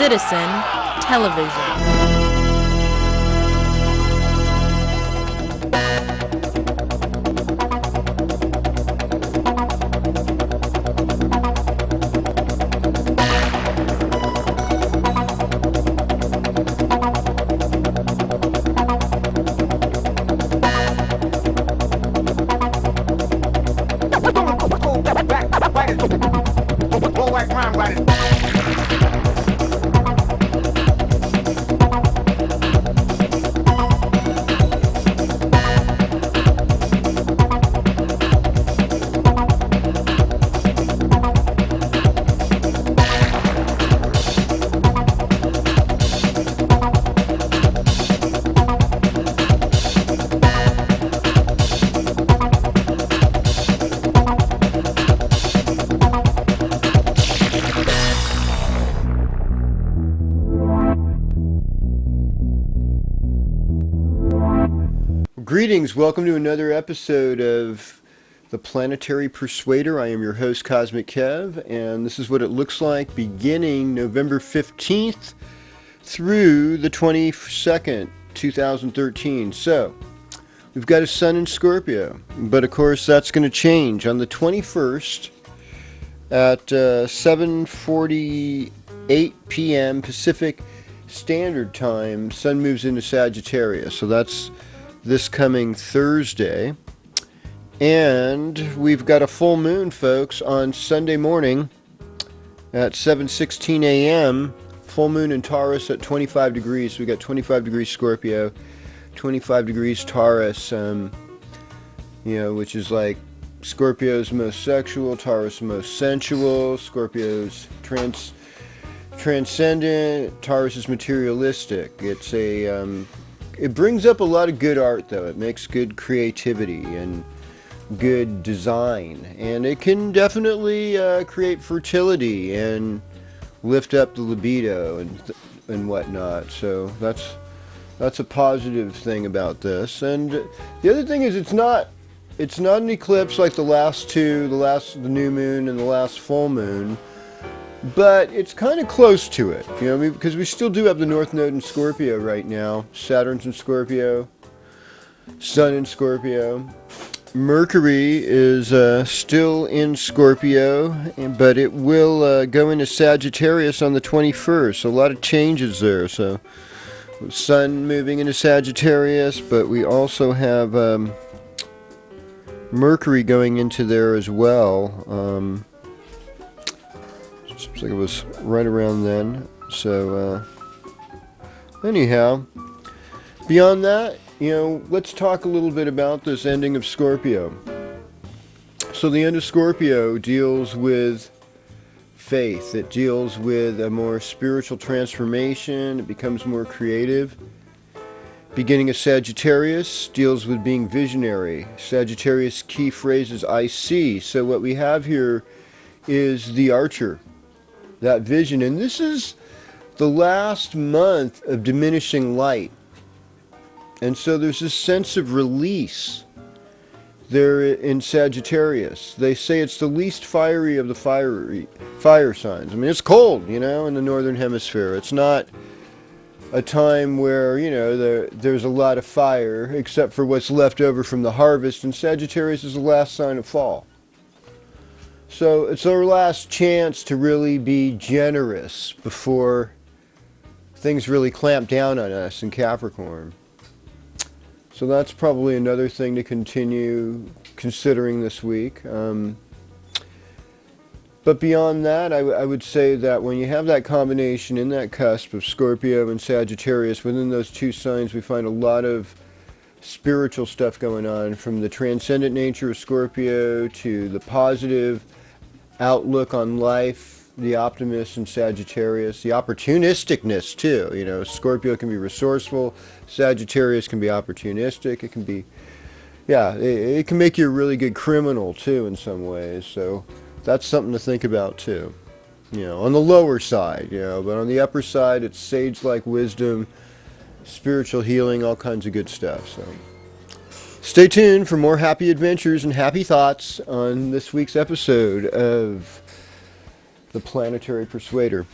Citizen Television. Greetings, welcome to another episode of The Planetary Persuader. I am your host, Cosmic Kev, and this is what it looks like beginning November 15th through the 22nd, 2013. So, we've got a sun in Scorpio, but of course that's going to change. On the 21st at 7:48 p.m. Pacific Standard Time, sun moves into Sagittarius, so that's this coming Thursday. And we've got a full moon, folks, on Sunday morning at 7:16 a.m. Full moon in Taurus at 25 degrees. We got 25 degrees Scorpio, 25 degrees Taurus, which is like Scorpio's most sexual, Taurus most sensual, Scorpio's transcendent, Taurus is materialistic. It's it brings up a lot of good art, though. It makes good creativity and good design, and it can definitely create fertility and lift up the libido and whatnot. So that's a positive thing about this. And the other thing is it's not an eclipse like the last two, the new moon and the last full moon. But it's kind of close to it, because we still do have the North Node in Scorpio right now. Saturn's in Scorpio, Sun in Scorpio. Mercury is still in Scorpio, but it will go into Sagittarius on the 21st. So a lot of changes there. So Sun moving into Sagittarius, but we also have Mercury going into there as well. Seems like it was right around then. So, anyhow, beyond that, let's talk a little bit about this ending of Scorpio. So the end of Scorpio deals with faith. It deals with a more spiritual transformation. It becomes more creative. Beginning of Sagittarius deals with being visionary. Sagittarius key phrase is I see. So what we have here is the archer. That vision, and this is the last month of diminishing light, and so there's this sense of release there in Sagittarius. They say it's the least fiery of the fire signs. I mean, it's cold, in the northern hemisphere. It's not a time where there's a lot of fire, except for what's left over from the harvest, and Sagittarius is the last sign of fall. So it's our last chance to really be generous before things really clamp down on us in Capricorn. So that's probably another thing to continue considering this week. But beyond that, I would say that when you have that combination in that cusp of Scorpio and Sagittarius, within those two signs we find a lot of spiritual stuff going on, from the transcendent nature of Scorpio to the positive outlook on life, the optimist in Sagittarius, the opportunisticness too. Scorpio can be resourceful, Sagittarius can be opportunistic. It can be, it can make you a really good criminal too in some ways. So that's something to think about too. On the lower side, but on the upper side, it's sage-like wisdom, spiritual healing, all kinds of good stuff. So stay tuned for more happy adventures and happy thoughts on this week's episode of The Planetary Persuader.